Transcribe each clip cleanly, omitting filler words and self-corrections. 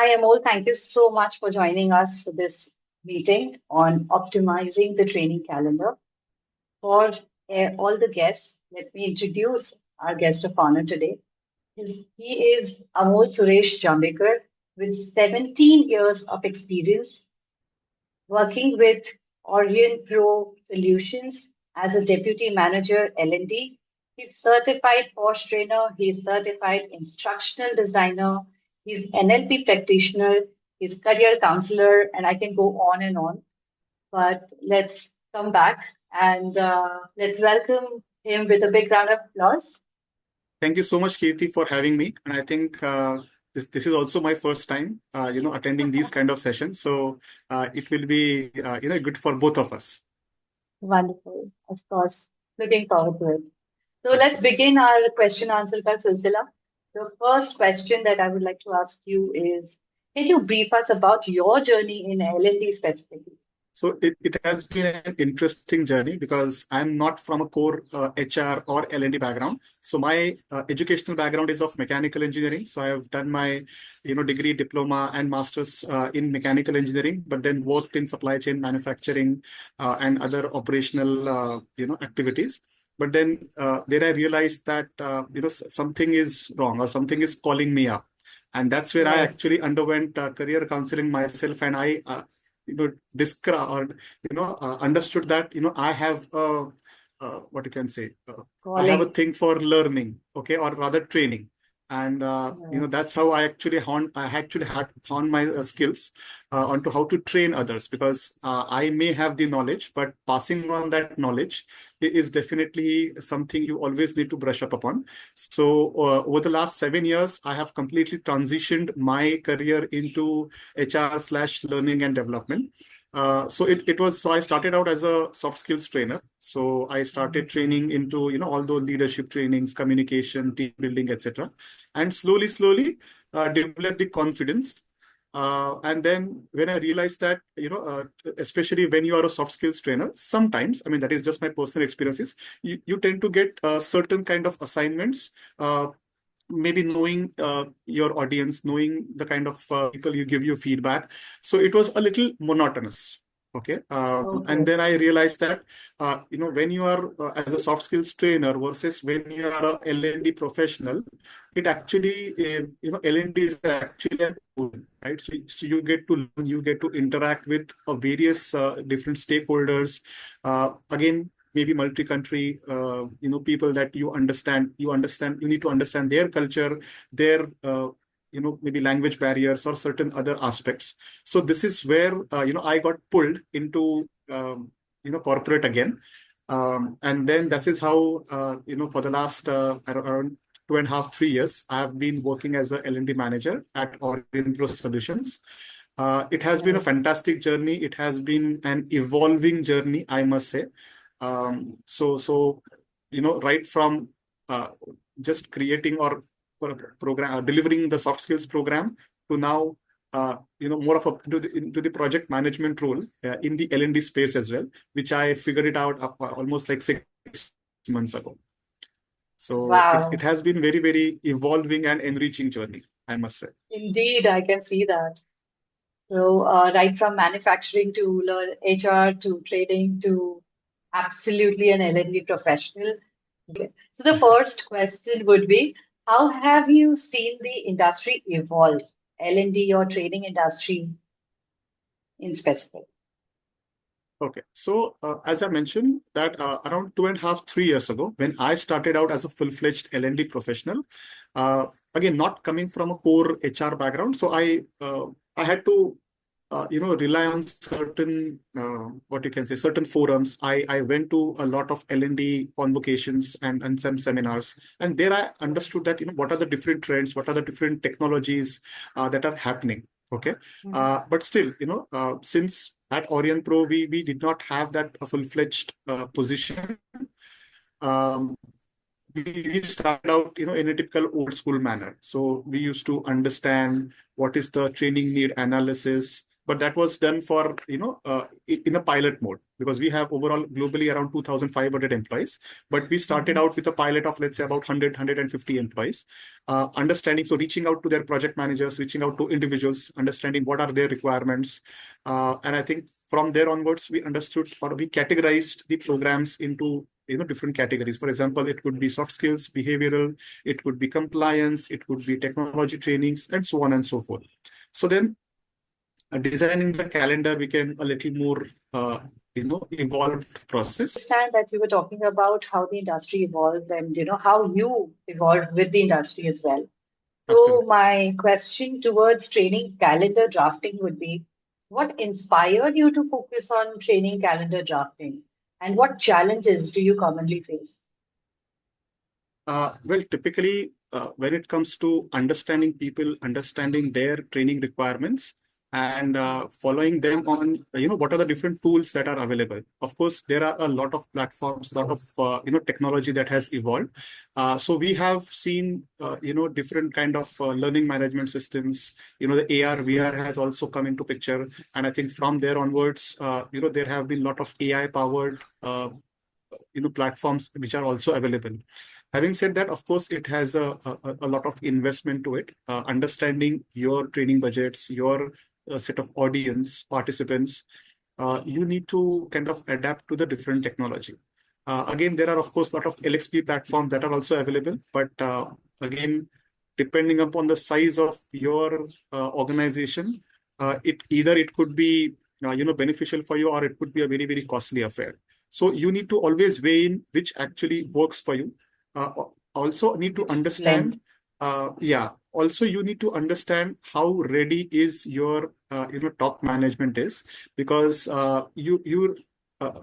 Hi, Amol. Thank you so much for joining us for this meeting on optimizing the training calendar. For all the guests, let me introduce our guest of honor today. He is Amol Jambhekar with 17 years of experience working with Aurionpro Solutions as a deputy manager L&D. He's certified Porsche trainer, he's certified instructional designer, he's NLP practitioner, he's career counselor, and I can go on and on. But let's come back and let's welcome him with a big round of applause. Thank you so much, Kirtie, for having me. And I think this is also my first time, attending these kind of sessions. So it will be, good for both of us. Wonderful, of course. Looking forward to it. So let's Absolutely. begin our question answer ka silsila. The first question that I would like to ask you is, can you brief us about your journey in L&D specifically? So it has been an interesting journey because I'm not from a core HR or L&D background. So my educational background is of mechanical engineering. So I have done my degree, diploma and master's in mechanical engineering, but then worked in supply chain manufacturing and other operational activities. But then there I realized that something is wrong or something is calling me up. And that's where I Right. actually underwent career counseling myself, and I describe or understood that I have what you can say I have a Calling. thing for learning, okay, or rather training. And Right. that's how I actually had honed my skills onto how to train others, because I may have the knowledge, but passing on that knowledge is definitely something you always need to brush up upon. So over the last 7 years, I have completely transitioned my career into HR/learning and development. So I started out as a soft skills trainer. So I started training into, all those leadership trainings, communication, team building, etc. And slowly, developed the confidence. And then when I realized that, especially when you are a soft skills trainer, sometimes, I mean, that is just my personal experiences, you tend to get certain kind of assignments, maybe knowing your audience, knowing the kind of people you give you feedback. So it was a little monotonous. Okay. And Okay. then I realized that, when you are as a soft skills trainer versus when you are a L&D professional, it actually, L&D is actually an tool, right? So you get to learn, you get to interact with various different stakeholders. Again, maybe multi-country, people that you need to understand their culture, their, maybe language barriers or certain other aspects. So this is where, I got pulled into, corporate again. And then this is how, for the last around 2.5, 3 years, I have been working as a L&D manager at Aurionpro Solutions. It has been a Right. fantastic journey. It has been an evolving journey, I must say. So right from just creating or program delivering the soft skills program to now more of a into the project management role in the L&D space as well, which I figured it out almost like 6 months ago. So it Wow. has been very, very evolving and enriching journey, I must say. Indeed, I can see that. So, right from manufacturing to learn HR to trading to absolutely an L&D professional. Okay. So, the first question would be, how have you seen the industry evolve, L&D or trading industry in specific? Okay, so as I mentioned that around 2.5, 3 years ago, when I started out as a full-fledged L&D professional, again, not coming from a core HR background, so I had to rely on certain what you can say certain forums. I went to a lot of L&D convocations and some seminars, and there I understood that what are the different trends, what are the different technologies that are happening. Okay, but still, since at Aurionpro we did not have that full-fledged position. Um, we started out, in a typical old school manner. So we used to understand what is the training need analysis, but that was done for, in a pilot mode, because we have overall globally around 2,500 employees. But we started out with a pilot of, let's say, about 150 employees, understanding, so reaching out to their project managers, reaching out to individuals, understanding what are their requirements. And I think from there onwards, we understood, or we categorized the programs into different categories. For example, it could be soft skills, behavioral, it could be compliance, it could be technology trainings, and so on and so forth. So then designing the calendar became a little more evolved process. I understand that you were talking about how the industry evolved and how you evolved with the industry as well. So Absolutely. my question towards training calendar drafting would be, what inspired you to focus on training calendar drafting, and what challenges do you commonly face? Well, typically, when it comes to understanding people, understanding their training requirements, and following them on, what are the different tools that are available. Of course, there are a lot of platforms, a lot of, technology that has evolved. So we have seen, different kind of learning management systems. The AR, VR has also come into picture. And I think from there onwards, there have been a lot of AI powered, platforms which are also available. Having said that, of course, it has a lot of investment to it. Understanding your training budgets, your set of audience participants, you need to kind of adapt to the different technology. Again, there are, of course, a lot of LXP platforms that are also available, but again, depending upon the size of your organization, it could be beneficial for you, or it could be a very, very costly affair. So you need to always weigh in which actually works for you. Also need to understand, also you need to understand how ready is your top management is, because you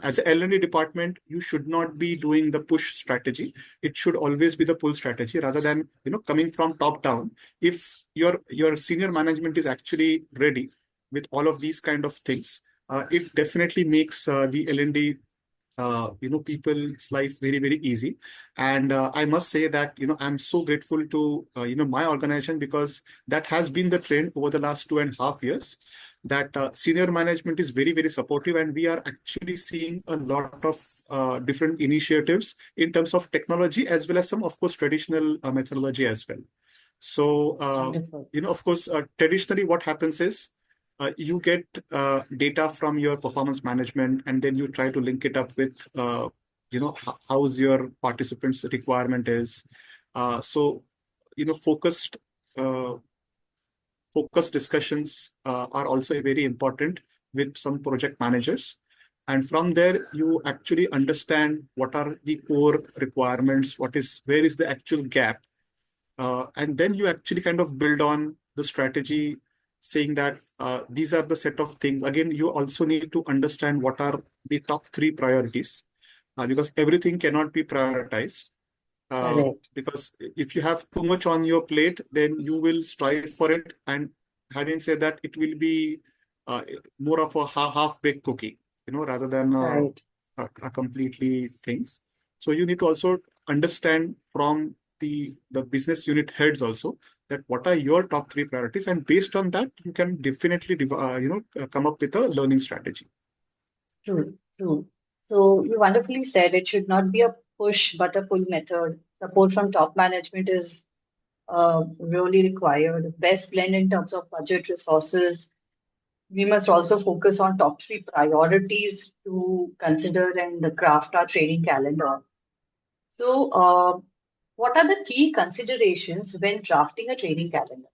as a L&D department, you should not be doing the push strategy. It should always be the pull strategy, rather than coming from top down. If your senior management is actually ready with all of these kind of things, it definitely makes the L&D people's life very, very easy. And I must say that, I'm so grateful to, my organization, because that has been the trend over the last 2.5 years, that senior management is very, very supportive. And we are actually seeing a lot of different initiatives in terms of technology, as well as some, of course, traditional methodology as well. So, Wonderful. of course, traditionally what happens is, you get data from your performance management, and then you try to link it up with, how's your participants' requirement is. So, focused discussions are also very important with some project managers. And from there, you actually understand what are the core requirements, where is the actual gap. And then you actually kind of build on the strategy, saying that these are the set of things. Again, you also need to understand what are the top 3 priorities, because everything cannot be prioritized. Correct. Because if you have too much on your plate, then you will strive for it. And having said that, it will be more of a half-baked cookie, rather than Right. a completely things. So you need to also understand from the business unit heads also, that what are your top 3 priorities, and based on that, you can definitely come up with a learning strategy. True, true. So you wonderfully said it should not be a push but a pull method. Support from top management is really required. Best blend in terms of budget resources. We must also focus on top 3 priorities to consider and craft our training calendar. So, what are the key considerations when drafting a training calendar?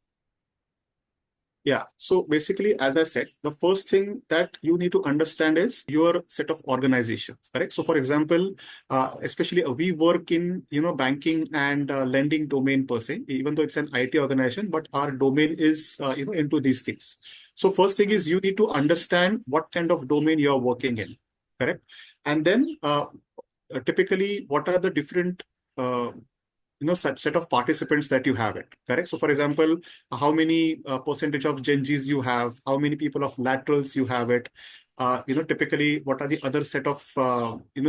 Yeah. So basically, as I said, the first thing that you need to understand is your set of organizations, correct? So for example, especially we work in, banking and lending domain per se, even though it's an IT organization, but our domain is, into these things. So first thing is, you need to understand what kind of domain you're working in, correct? And then typically, what are the different such set of participants that you have it, correct? So for example, how many percentage of Gen Zs you have, how many people of laterals you have it, typically what are the other set of,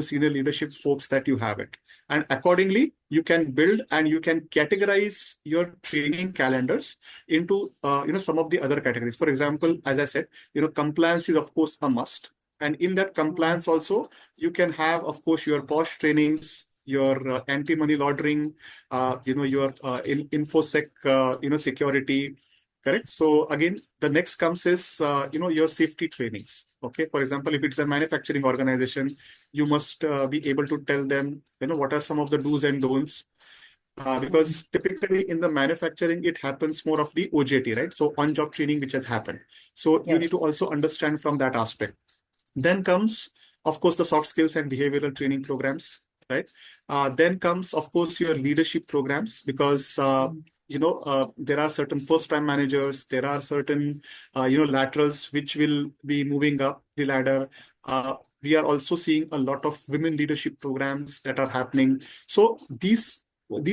senior leadership folks that you have it. And accordingly, you can build and you can categorize your training calendars into, some of the other categories. For example, as I said, compliance is of course a must. And in that compliance also, you can have, of course, your POSH trainings, your anti-money laundering, your infosec, security. Correct. So again, the next comes is, your safety trainings. Okay. For example, if it's a manufacturing organization, you must be able to tell them, what are some of the do's and don'ts. Because typically in the manufacturing, it happens more of the OJT, right? So on-job training, which has happened. So you need to Yes. also understand from that aspect. Then comes, of course, the soft skills and behavioral training programs, right? Then comes, of course, your leadership programs, because there are certain first-time managers, there are certain laterals which will be moving up the ladder. We are also seeing a lot of women leadership programs that are happening. So these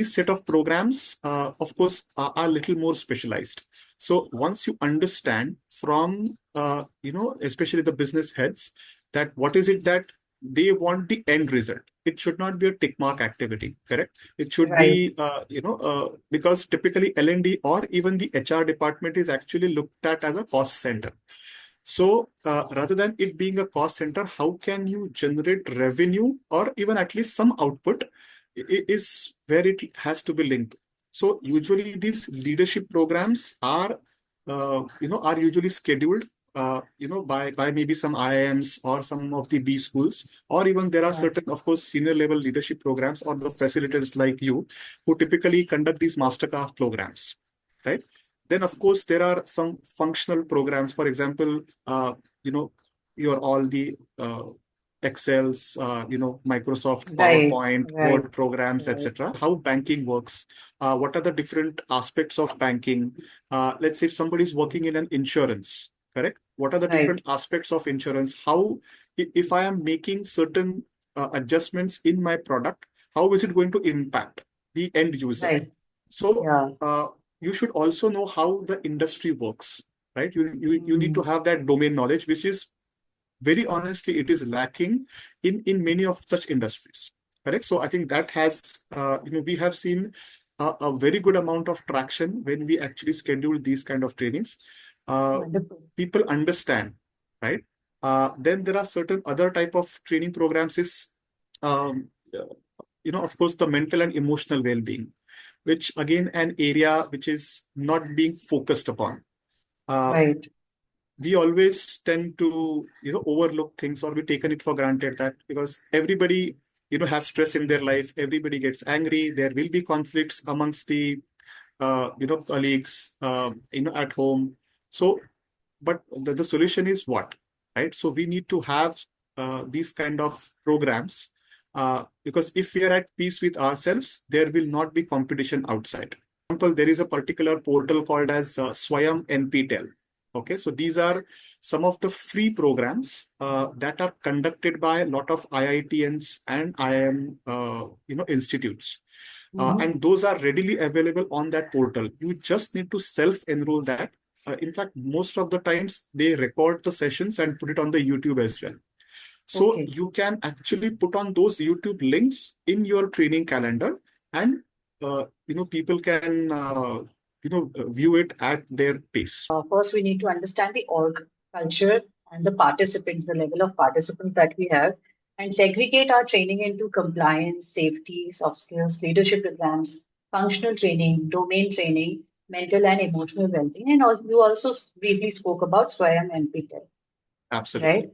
set of programs, of course, are a little more specialized. So once you understand from, especially the business heads, that what is it that they want the end result. It should not be a tick mark activity, correct? It should Right. be, because typically L&D or even the HR department is actually looked at as a cost center. So rather than it being a cost center, how can you generate revenue or even at least some output is where it has to be linked. So usually these leadership programs are, are usually scheduled, by maybe some IIMs or some of the B schools, or even there are Right. certain, of course, senior level leadership programs or the facilitators like you who typically conduct these masterclass programs, right? Then, of course, there are some functional programs. For example, your all the Excels, Microsoft Right. PowerPoint, Right. Word programs, Right. etc. How banking works, what are the different aspects of banking? Let's say if somebody is working in an insurance, correct? What are the Right. different aspects of insurance? How, if I am making certain adjustments in my product, how is it going to impact the end user? Right. So Yeah. you should also know how the industry works, right? You need to Mm. have that domain knowledge, which is very honestly, it is lacking in many of such industries. Correct. So I think that has, we have seen a very good amount of traction when we actually schedule these kind of trainings. Uh, Wonderful. People understand, right? Then there are certain other type of training programs is, um, of course, the mental and emotional well-being, which again, an area which is not being focused upon. Uh, Right. we always tend to overlook things, or we taken it for granted that because everybody has stress in their life, everybody gets angry, there will be conflicts amongst the colleagues, at home. So but the solution is what, right? So we need to have these kind of programs, because if we are at peace with ourselves, there will not be competition outside. For example, there is a particular portal called as Swayam NPTEL. Okay, so these are some of the free programs that are conducted by a lot of IITs and IIM, institutes. Mhm. And those are readily available on that portal. You just need to self-enroll that. In fact, most of the times they record the sessions and put it on the YouTube as well. So Okay. you can actually put on those YouTube links in your training calendar, and people can view it at their pace. First, we need to understand the org culture and the participants, the level of participants that we have, and segregate our training into compliance, safety, soft skills, leadership programs, functional training, domain training, mental and emotional well-being. And you also briefly spoke about Swayam and PTEL, right? Absolutely.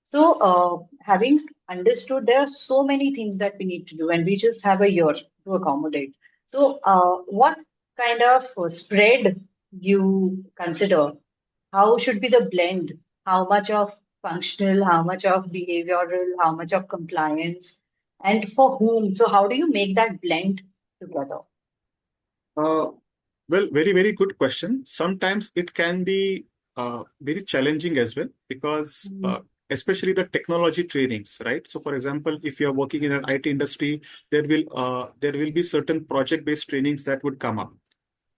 So, having understood, there are so many things that we need to do, and we just have a year to accommodate. So, what kind of spread you consider? How should be the blend? How much of functional, how much of behavioral, how much of compliance, and for whom? So, how do you make that blend together? Uh, well, very, very good question. Sometimes it can be very challenging as well, because Mhm. especially the technology trainings, right? So, for example, if you are working in an IT industry, there will be certain project-based trainings that would come up,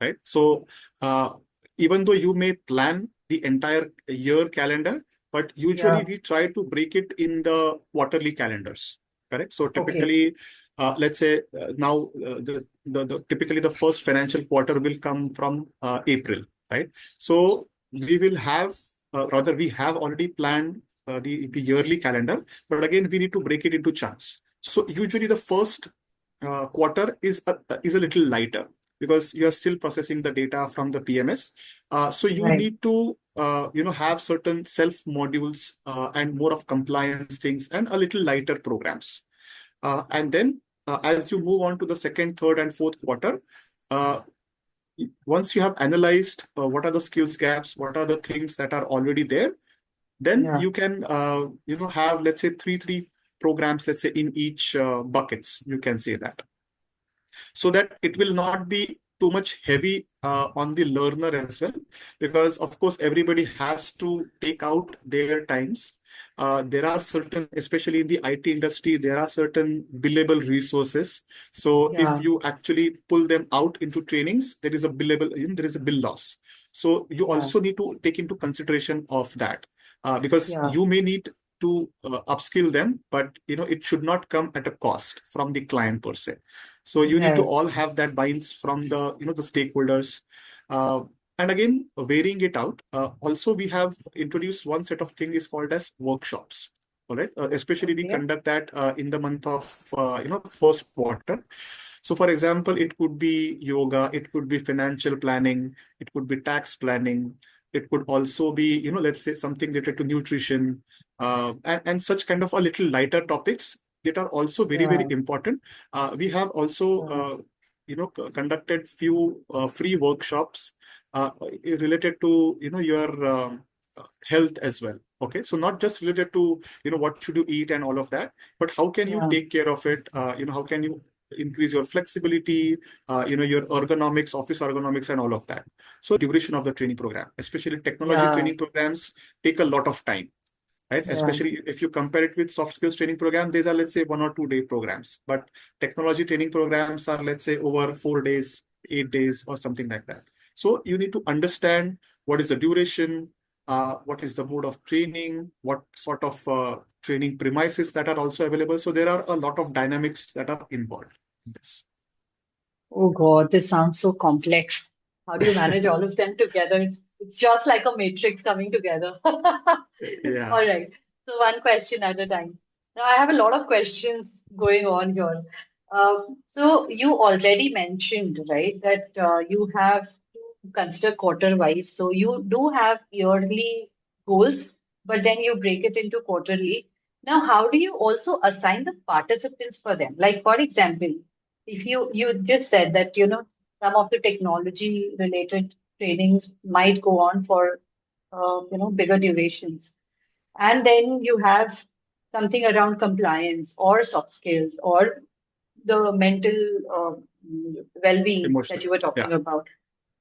right? So, uh, even though you may plan the entire year calendar, but usually we try to break it in the quarterly calendars. Correct. So typically, let's say now typically the first financial quarter will come from April, right? So we will have rather we have already planned the yearly calendar, but again we need to break it into chunks. So usually the first quarter is a little lighter because you are still processing the data from the PMS. So you need to have certain self modules and more of compliance things and a little lighter programs. And then as you move on to the second, third, and fourth quarter, once you have analyzed what are the skills gaps, what are the things that are already there, then you can have, let's say, three programs, let's say, in each buckets, you can say that, so that it will not be too much heavy on the learner as well, because of course everybody has to take out their times. There are certain, especially in the IT industry, there are certain billable resources. So if you actually pull them out into trainings, there is a bill loss. So you also need to take into consideration of that, because you may need to upskill them, but it should not come at a cost from the client per se. So you need to all have that buy-ins from the the stakeholders. And again, varying it out. Also, we have introduced one set of things is called as workshops. All right. Especially we conduct that in the month of first quarter. So for example, it could be yoga, it could be financial planning, it could be tax planning, it could also be, let's say something related to nutrition, and such kind of a little lighter topics that are also very, very important. We have also, conducted few free workshops related to, your health as well. Okay, so not just related to, what should you eat and all of that, but how can you take care of it? How can you increase your flexibility, your ergonomics, office ergonomics, and all of that. So duration of the training program, especially technology training programs, take a lot of time. Right? Especially if you compare it with soft skills training program, these are, let's say, 1 or 2 day programs. But technology training programs are, let's say, over 4 days, 8 days, or something like that. So you need to understand what is the duration, what is the mode of training, what sort of training premises that are also available. So there are a lot of dynamics that are involved in this. Oh God, this sounds so complex. How do you manage all of them together? It's just like a matrix coming together. Yeah. All right. So one question at a time. Now I have a lot of questions going on here. So you already mentioned, right, that you have to consider quarter wise. So you do have yearly goals, but then you break it into quarterly. Now, how do you also assign the participants for them? Like, for example, if you just said that, some of the technology related trainings might go on for, bigger durations. And then you have something around compliance or soft skills or the mental well-being Emotional. that you were talking about.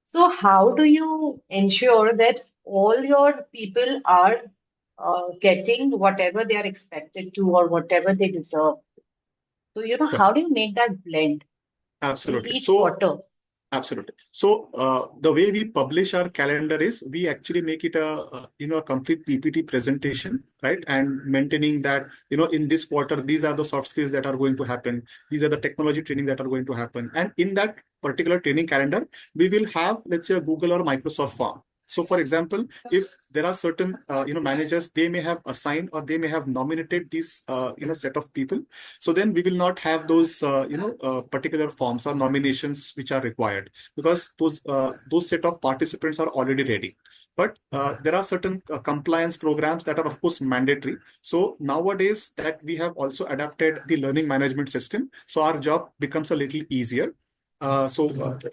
So how do you ensure that all your people are getting whatever they are expected to or whatever they deserve? So, how do you make that blend in Absolutely. each So quarter? absolutely. So the way we publish our calendar is we actually make it a complete PPT presentation, right? And maintaining that, in this quarter, these are the soft skills that are going to happen. These are the technology training that are going to happen. And in that particular training calendar, we will have, let's say, a Google or Microsoft form. So for example, if there are certain, managers, they may have assigned or they may have nominated these, set of people. So then we will not have those, particular forms or nominations which are required, because those set of participants are already ready. But there are certain compliance programs that are, of course, mandatory. So nowadays that we have also adapted the learning management system, so our job becomes a little easier.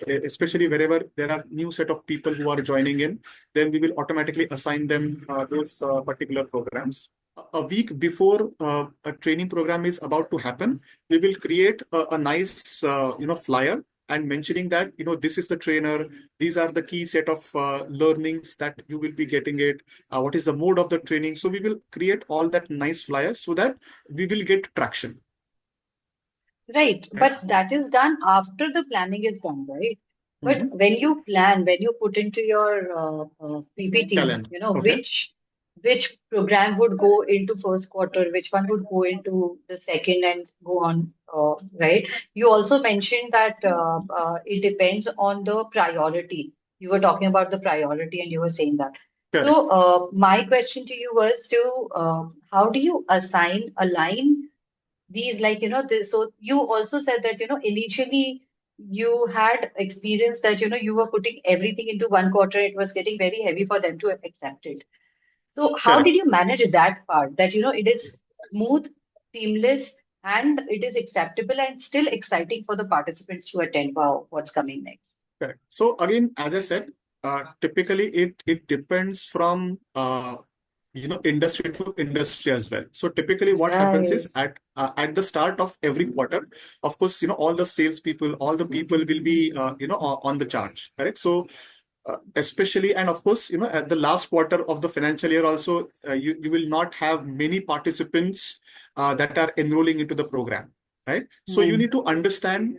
Especially wherever there are new set of people who are joining in, then we will automatically assign them those particular programs. A week before a training program is about to happen, we will create a nice, flyer and mentioning that, this is the trainer, these are the key set of learnings that you will be getting it, what is the mode of the training. So we will create all that nice flyer so that we will get traction. Right, Right? but that is done after the planning is done, right? But Mhm. when you plan, when you put into your PPT, Calendar. Okay. which which program would go into first quarter, which one would go into the second, and go on, right? You also mentioned that it depends on the priority. You were talking about the priority, and you were saying that. Correct. So, my question to you was how do you align these, like, this? So you also said that, initially you had experience that, you were putting everything into one quarter. It was getting very heavy for them to accept it. So how Correct. did you manage that part that, it is smooth, seamless, and it is acceptable and still exciting for the participants to attend? Wow, what's coming next? Correct. So again, as I said, typically it depends from industry to industry as well. So typically, what happens Right. is at the start of every quarter, of course, all the salespeople, all the people will be on the charge. Correct. So especially, and of course, at the last quarter of the financial year also, you will not have many participants that are enrolling into the program, right? So you Hmm. need to understand,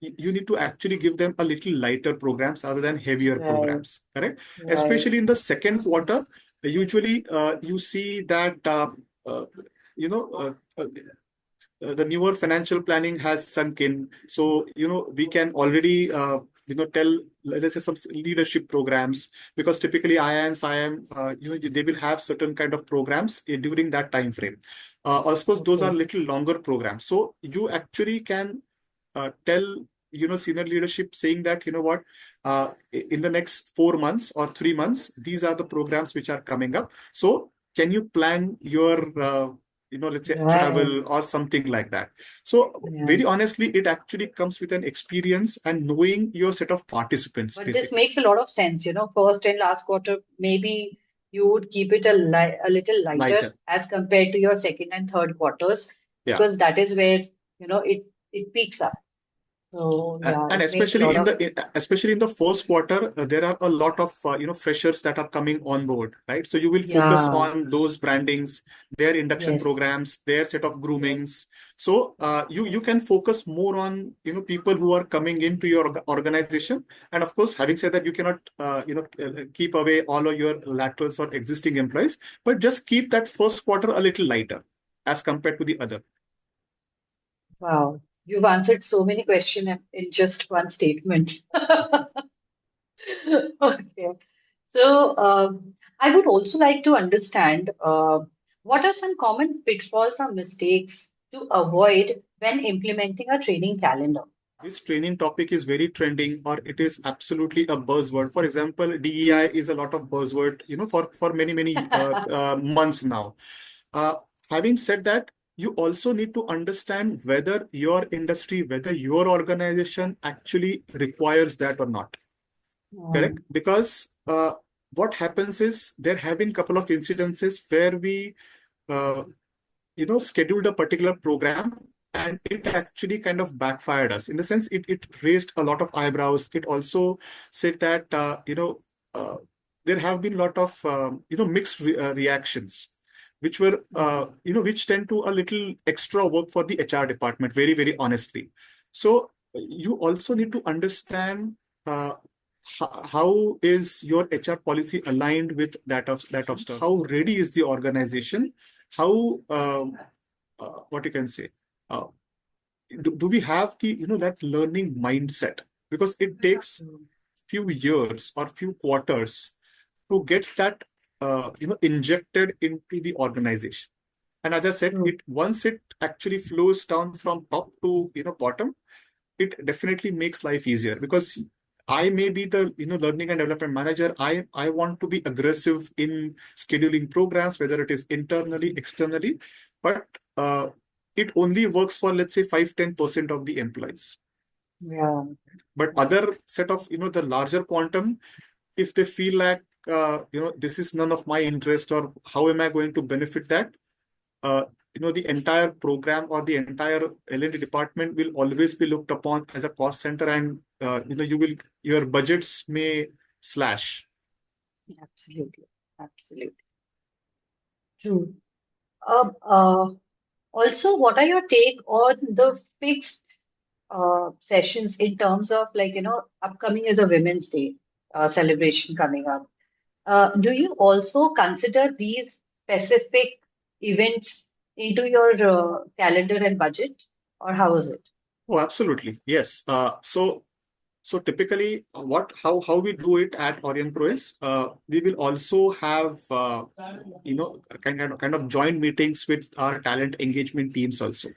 you need to actually give them a little lighter programs other than heavier Right. programs, correct? Right. Especially in the second quarter, usually you see that uh, you know uh, uh, the newer financial planning has sunk in. So, we can already, tell, let's say, some leadership programs, because typically IIMs, they will have certain kind of programs during that time frame. Of course, those are Okay. little longer programs. So you actually can tell, senior leadership saying that, what, in the next 4 months or 3 months, these are the programs which are coming up. So can you plan your let's say Right. travel or something like that. So Yeah. very honestly, it actually comes with an experience and knowing your set of participants, But this basically. makes a lot of sense, first and last quarter, maybe you would keep it a little lighter Lighter. as compared to your second and third quarters, Yeah. because that is where, it peaks up. So yeah, And it makes a especially lot in of. the first quarter, there are a lot of freshers that are coming on board, right? So you will focus Yeah. on those brandings, their induction Yes. programs, their set of Yes. groomings. So you can focus more on people who are coming into your organization. And of course, having said that, you cannot keep away all of your laterals or existing employees, but just keep that first quarter a little lighter as compared to the other. Wow. You've answered so many questions in just one statement. Okay. So, I would also like to understand what are some common pitfalls or mistakes to avoid when implementing a training calendar? This training topic is very trending, or it is absolutely a buzzword. For example, DEI is a lot of buzzword, for many, many months now. Uh, Having said that, you also need to understand whether your industry, whether your organization actually requires that or not. Correct? Hmm. Because what happens is there have been a couple of incidences where we uh, scheduled a particular program, and it actually kind of backfired us, in the sense it raised a lot of eyebrows. It also said that uh, there have been a lot of mixed reactions, which were which tend to a little extra work for the HR department, very, very honestly. So you also need to understand how is your HR policy aligned with that of stuff. How ready is the organization? How what you can say, uh, do we have the that learning mindset? Because it takes few years or few quarters to get that injected into the organization. And as I said, True. it once it actually flows down from top to bottom, it definitely makes life easier. Because I may be the learning and development manager. I want to be aggressive in scheduling programs, whether it is internally, externally, but it only works for, let's say, 5-10% of the employees. Yeah. But other set of the larger quantum, if they feel like this is none of my interest, or how am I going to benefit that, uh, the entire program or the entire L&D department will always be looked upon as a cost center, and your budgets may slash. Absolutely. Absolutely. True. Also, what are your take on the fixed sessions in terms of, like, upcoming is a Women's Day celebration coming up. Do you also consider these specific events into your calendar and budget, or how is it? Oh, absolutely. Yes. So typically, how we do it at Aurionpro is we will also have kind of joint meetings with our talent engagement teams also.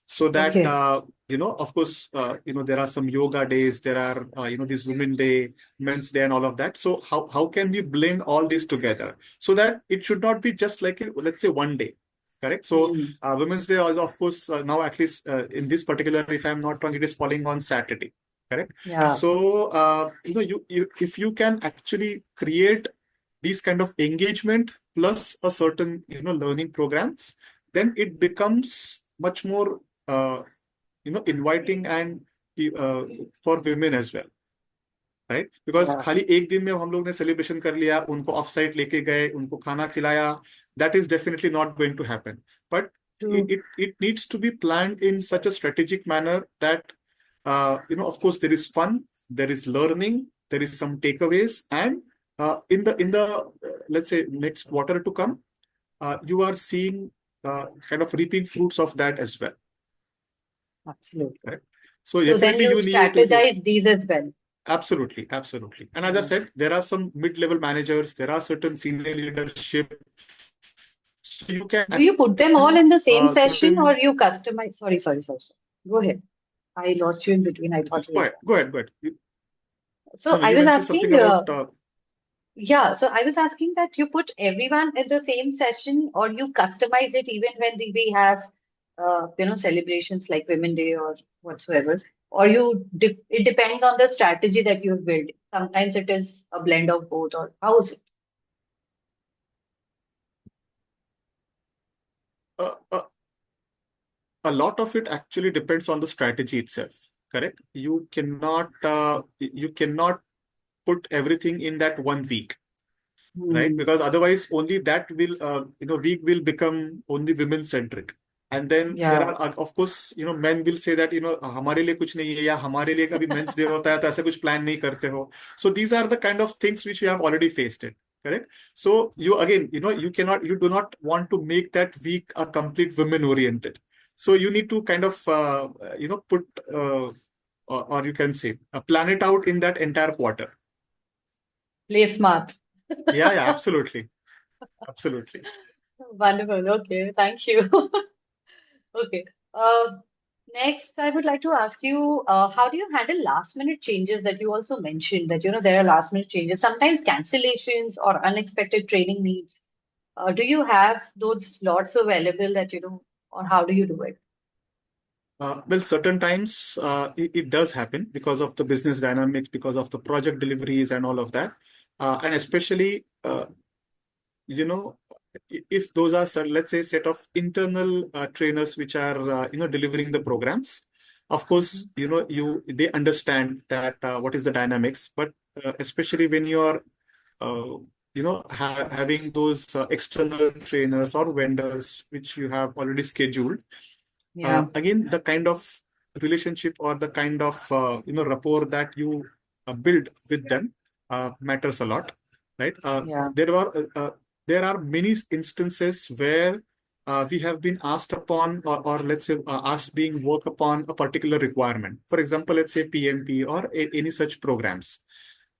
So that Okay. of course there are some yoga days, there are this Women Day, Men's Day, and all of that. So how can we blend all this together so that it should not be just like let's say one day, correct? So Mm. Women's Day is of course now at least in this particular, if I'm not wrong, it is falling on Saturday, correct? Yeah, So you if you can actually create these kind of engagement plus a certain learning programs, then it becomes much more uh, inviting and uh, for women as well, right? Because yeah. खाली एक दिन में हम लोग ने celebration कर लिया, उनको ऑफ साइट लेके गए, उनको खाना खिलाया, that is definitely not going to happen. But True. it needs to be planned in such a strategic manner that of course there is fun, there is learning, there is some takeaways, and in the let's say next quarter to come, you are seeing kind of reaping fruits of that as well, Absolutely. correct? So So then definitely you you need to. strategize these as well. Absolutely, absolutely. And as I Mm. said, there are some mid-level managers, there are certain senior leadership. So you can Do you put them all attend in the same session or certain. you customize? Sorry. Go ahead. I lost you in between. I thought you Go were ahead, done. go ahead, go ahead. So No, no, I you was mentioned something asking, about. yeah, so I was asking that you put everyone in the same session or you customize it even when we have, celebrations like Women Day or whatsoever, or it depends on the strategy that you've built. Sometimes it is a blend of both, or how is it? Uh, uh, a lot of it actually depends on the strategy itself, correct? You cannot put everything in that one week, right? Hmm. Because otherwise only that will week will become only women centric. And then there Yeah, are of course men will say that हमारे लिए कुछ नहीं है, या हमारे लिए कभी men's day होता है तो ऐसा कुछ प्लान नहीं करते हो. So these are the kind of things which you have already faced it, correct? So you again you do not want to make that week a complete women oriented. So you need to kind of put or you can say plan it out in that entire quarter. play smart. Yeah, yeah, absolutely. Absolutely. Wonderful. Okay, thank you. Okay. Uh, Next, I would like to ask you, how do you handle last minute changes that you also mentioned that, there are last minute changes, sometimes cancellations or unexpected training needs. Do you have those slots available that, or how do you do it? Well, certain times it does happen because of the business dynamics, because of the project deliveries and all of that. And especially, you know, if those are, let's say, set of internal trainers which are, delivering the programs, of course, they understand that what is the dynamics. But especially when you are, having those external trainers or vendors which you have already scheduled, Yeah, again, the kind of relationship or the kind of rapport that you build with them matters a lot, right? yeah, There are many instances where we have been asked upon, or let's say asked being work upon a particular requirement. For example, let's say PMP or any such programs.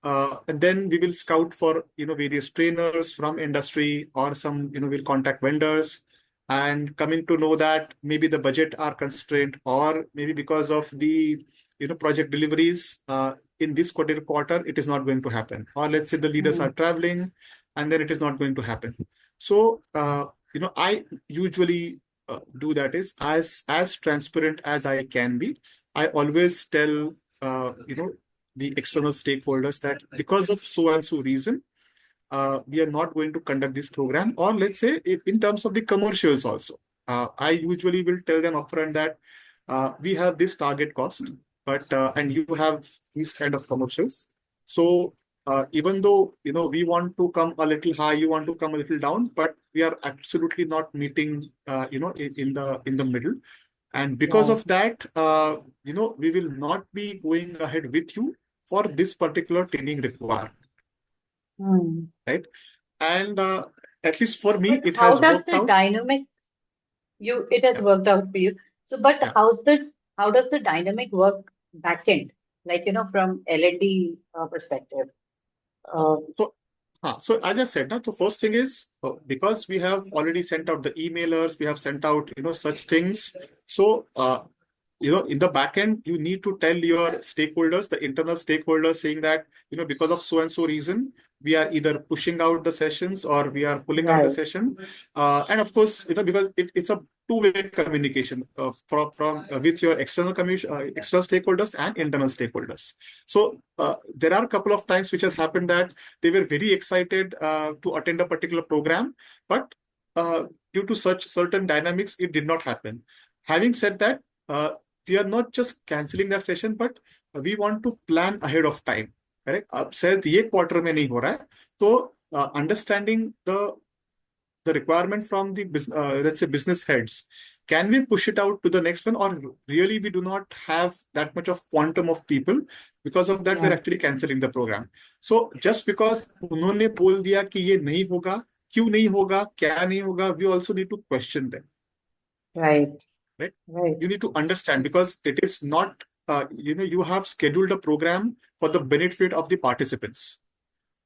And then we will scout for various trainers from industry, or some we'll contact vendors, and coming to know that maybe the budget are constrained, or maybe because of the project deliveries in this quarter it is not going to happen, or let's say the leaders are mm, traveling and then it is not going to happen. So I usually do that is as transparent as I can be. I always tell the external stakeholders that because of so and so reason, we are not going to conduct this program. Or let's say in terms of the commercials also, I usually will tell them upfront that we have this target cost, but and you have these kind of commercials. So even though we want to come a little high, you want to come a little down, but we are absolutely not meeting in the middle. And because yeah. of that, we will not be going ahead with you for this particular training requirement. right? And at least for me, But it how has does worked the out. dynamic it has Yeah. worked out for you? So, but Yeah. how does the dynamic work back end? Like, from L&D perspective. Uh, So, so as I said, the first thing is because we have already sent out the emailers, we have sent out, such things. So, in the back end, you need to tell your stakeholders, the internal stakeholders, saying that, because of so and so reason, we are either pushing out the sessions or we are pulling out the right, session. And of course, because it's a two-way communication from with your external stakeholders and internal stakeholders. So there are a couple of times which has happened that they were very excited to attend a particular program, but uh, due to such certain dynamics, it did not happen. Having said that, uh, we are not just canceling that session, but we want to plan ahead of time. Correct? अब शायद ये quarter में नहीं हो रहा है, तो understanding the requirement from the let's say business heads, can we push it out to the next one, or really we do not have that much of quantum of people, because of that we're yeah, actually canceling the program. So just because उन्होंने बोल दिया कि ये नहीं होगा, क्यों नहीं होगा, क्या नहीं होगा, we also need to question them, right, right? right, You need to understand, because it is not you have scheduled a program for the benefit of the participants.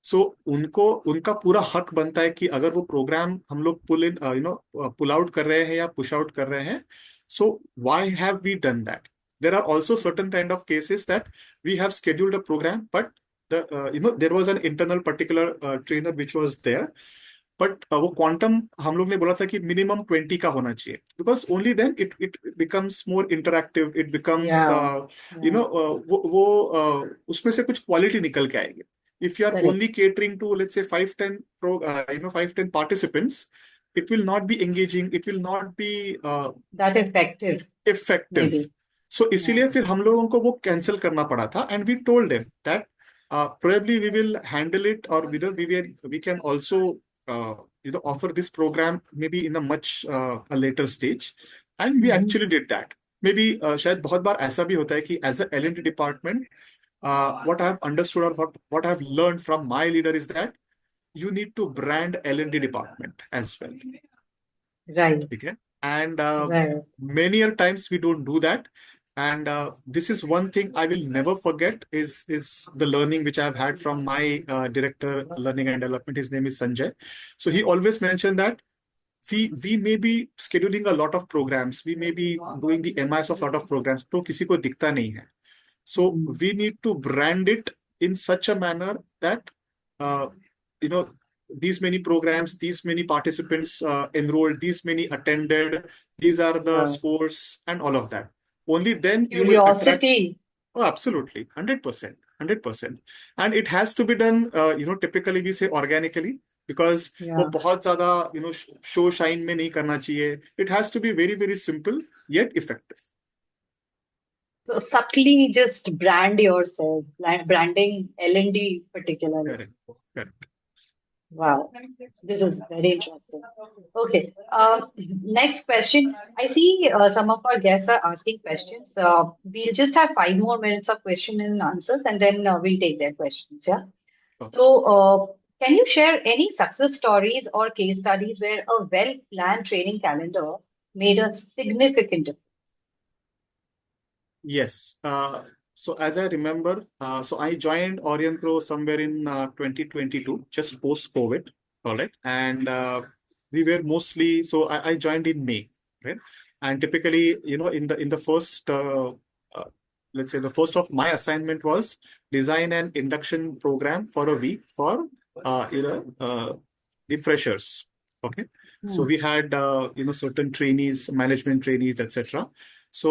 सो उनको उनका पूरा हक बनता है कि अगर वो प्रोग्राम हम लोग पुल आउट कर रहे हैं या पुश आउट कर रहे हैं, so why have we done that. There are also certain kind of cases that we have scheduled a program, but there was an internal particular trainer which was there, but वो quantum हम लोग ने बोला था कि minimum 20 का होना चाहिए, because only then it becomes more interactive, it becomes yeah, yeah, उसमें से कुछ क्वालिटी निकल के आएगी. If you are only correct. catering to, let's say, 5 10 participants, it will not be engaging, it will not be That effective, effective. maybe. So Yeah, इसीलिए फिर हम लोगों को वो कैंसिल करना पड़ा था, and we told them that probably we will handle it, or we can also uh, offer this program maybe in a much a later stage, and we hmm, actually did that. Maybe शायद बहुत बार ऐसा भी होता है कि as a L&D department, what I have understood, or what I have learned from my leader, is that you need to brand L&D department as well. right, Okay? And right. many a times we don't do that. And this is one thing I will never forget, is the learning which I've had from my director, learning and development. His name is Sanjay. So he always mentioned that we may be scheduling a lot of programs, we may be doing the MIs of a lot of programs, तो किसी को दिखता नहीं है. So Hmm. we need to brand it in such a manner that uh, you know these many programs, these many participants enrolled, these many attended, these are the Yeah, scores and all of that. Only then you will attract. curiosity. Oh, absolutely, 100%, 100%. And it has to be done, typically we say organically, because वो Yeah. बहुत ज्यादा show shine में नहीं करना चाहिए. It has to be very very simple yet effective. So subtly just brand yourself, branding L&D particularly. Correct, correct. Wow, this is very interesting. Okay, next question. I see some of our guests are asking questions. We'll just have 5 more minutes of question and answers, and then we'll take their questions. Yeah. Okay. So, can you share any success stories or case studies where a well-planned training calendar made a significant difference? Yes. So as I remember, so I joined Aurionpro somewhere in 2022, just post-COVID. All right. And we were mostly, so I joined in May, right? And typically, in the first, let's say the first of my assignment was design an induction program for a week for, the freshers. Okay. So Hmm. we had, certain trainees, management trainees, etc. So,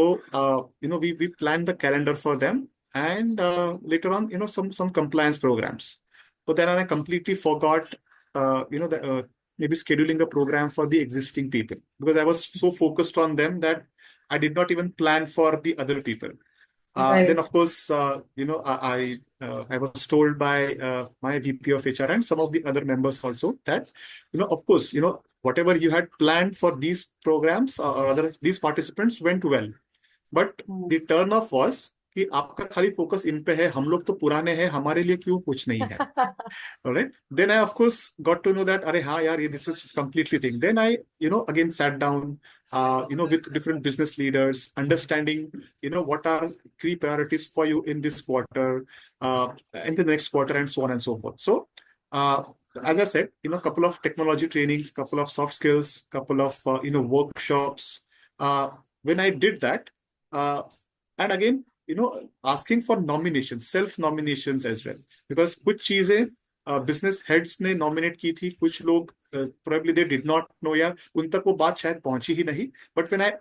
we planned the calendar for them, and later on, some compliance programs. But then I completely forgot, maybe scheduling a program for the existing people, because I was so focused on them that I did not even plan for the other people. Then, Right. of course, I was told by my VP of HR and some of the other members also that, of course, whatever you had planned for these programs or other these participants went well. But Hmm. the turn off was कि आपका खाली focus in पे है, हम लोग तो पुराने हैं, हमारे लिए क्यों कुछ नहीं है. All right. Then I, of course, got to know that, Arey, ha, yaar, this is completely thing. Then I, again sat down, with different business leaders, understanding, what are key priorities for you in this quarter, in the next quarter, and so on and so forth. So, uh, as I said, couple of technology trainings, couple of soft skills, couple of, workshops. Uh, when I did that, uh, and again, asking for nominations, self nominations as well, because कुछ चीजें business heads ने nominate की थी, कुछ लोग probably they did not know, या उन तक वो बात शायद पहुंची ही नहीं. But when I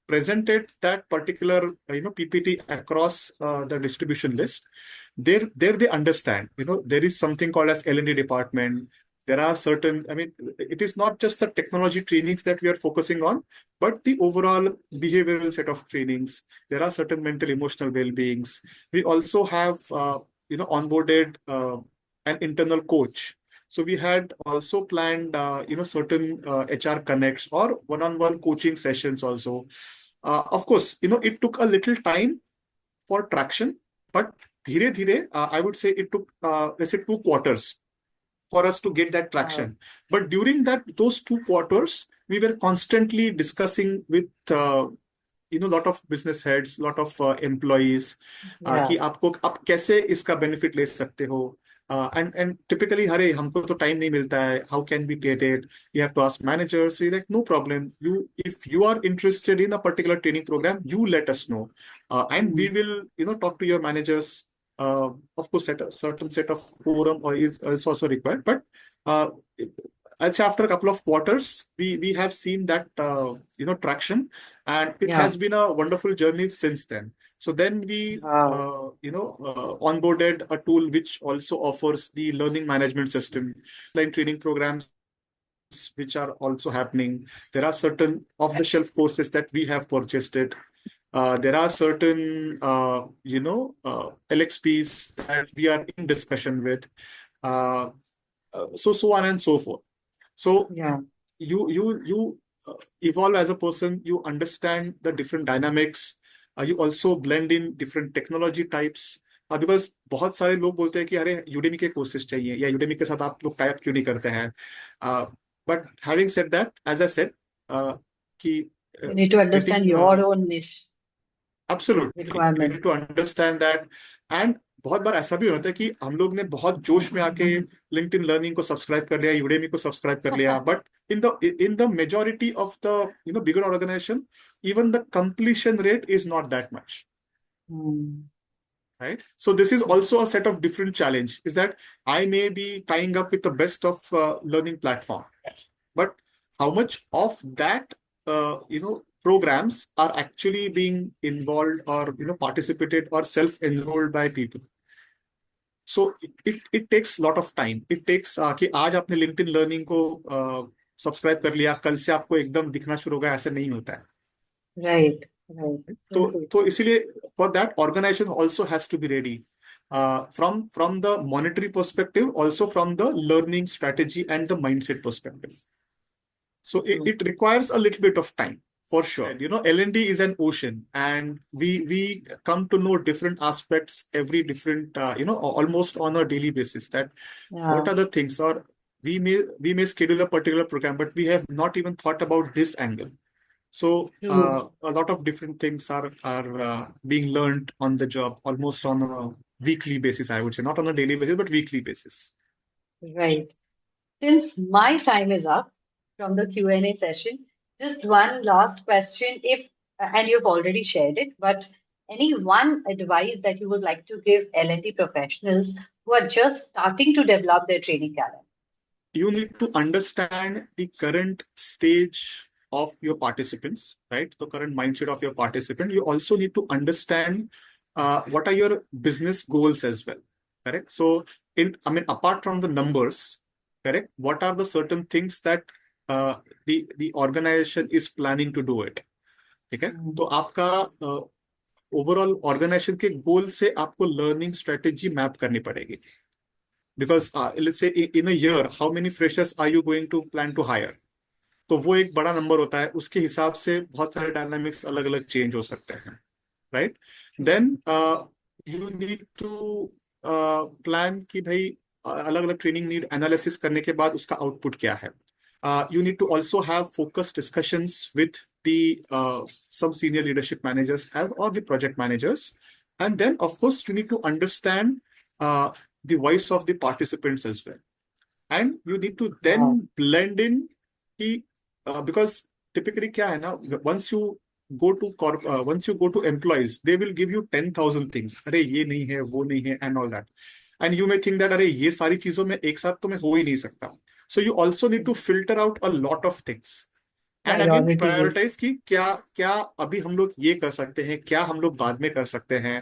presented that particular PPT across the distribution list, there they understand, there is something called as L&D department. There are certain, I mean, it is not just the technology trainings that we are focusing on, but the overall behavioral set of trainings. There are certain mental emotional well-beings. We also have onboarded an internal coach. So we had also planned, certain HR connects or one-on-one coaching sessions also. Of course, it took a little time for traction, but धीरे धीरे, I would say it took, let's say 2 quarters for us to get that traction. But during those 2 quarters, we were constantly discussing with, lot of business heads, lot of employees, कि आपको आप कैसे इसका benefit ले सकते हो. And typically, हरे हमको तो time नहीं मिलता है. How can we get it? You have to ask managers. So you're like, no problem. If you are interested in a particular training program, you let us know, and we will, talk to your managers. Of course, at a certain set of forum or is also required. But uh, I'd say after a couple of quarters, we have seen that traction, and it has been a wonderful journey since then. So then we onboarded a tool which also offers the learning management system, like training programs which are also happening. There are certain off-the-shelf courses that we have purchased it. There are certain, LXPs that we are in discussion with. So on and so forth. So you evolve as a person. You understand the different dynamics. You also blend in different technology types. Because बहुत सारे लोग बोलते हैं कि अरे Udemy के courses चाहिए, या यूडेमी के साथ आप लोग टाइप क्यों नहीं करते हैं. But having said that, as I said, कि you need to understand getting your own niche absolutely, you requirement. need to understand that. And बहुत बार ऐसा भी होता है कि हम लोग ने बहुत जोश में आके लिंक्डइन लर्निंग को सब्सक्राइब कर लिया, यूडेमी को सब्सक्राइब कर लिया, but in the majority of the bigger organization, even the completion rate is not that much. Right? So this is also a set of different challenge, is that I may be tying up with the best of learning platform, but how much of that programs are actually being involved or participated or self-enrolled by people. So it takes a lot of time. It takes कि आज आपने LinkedIn learning को subscribe कर लिया, कल से आपको एकदम दिखना शुरू होगा, ऐसा नहीं होता है. Right. तो इसीलिए for that, organization also has to be ready, from the monetary perspective, also from the learning strategy and the mindset perspective. So it requires a little bit of time, for sure. L&D is an ocean, and we come to know different aspects every different, almost on a daily basis, that what are the things, or we may schedule a particular program, but we have not even thought about this angle. So a lot of different things are being learned on the job, almost on a weekly basis, I would say, not on a daily basis, but weekly basis. Right. Since my time is up from the Q&A session, just one last question, and you've already shared it, but any one advice that you would like to give L&D professionals who are just starting to develop their training calendar? You need to understand the current stage of your participants, right? The current mindset of your participant. You also need to understand what are your business goals as well, correct? So, apart from the numbers, correct, what are the certain things that the organization is planning to do it? ठीक है, तो आपका overall organisation के गोल से आपको learning strategy map करनी पड़ेगी. Because let's say in a year, how many freshers are you going to plan to hire? तो वो एक बड़ा नंबर होता है, उसके हिसाब से बहुत सारे डायनामिक्स अलग अलग चेंज हो सकते हैं, right? Then you need to plan कि भाई अलग अलग ट्रेनिंग नीड एनालिसिस करने के बाद उसका आउटपुट क्या है. You need to also have focused discussions with the some senior leadership managers or the project managers, and then of course you need to understand the voice of the participants as well, and you need to then Wow. blend in the because typically क्या है ना, once you go to employees, they will give you 10,000 things. अरे ये नहीं है, वो नहीं है, and all that, and you may think that अरे ये सारी चीजों में एक साथ तो मैं हो ही नहीं सकता. So you also need to filter out a lot of things and again Priority. prioritize कि क्या क्या अभी हम लोग ये कर सकते हैं, क्या हम लोग बाद में कर सकते हैं.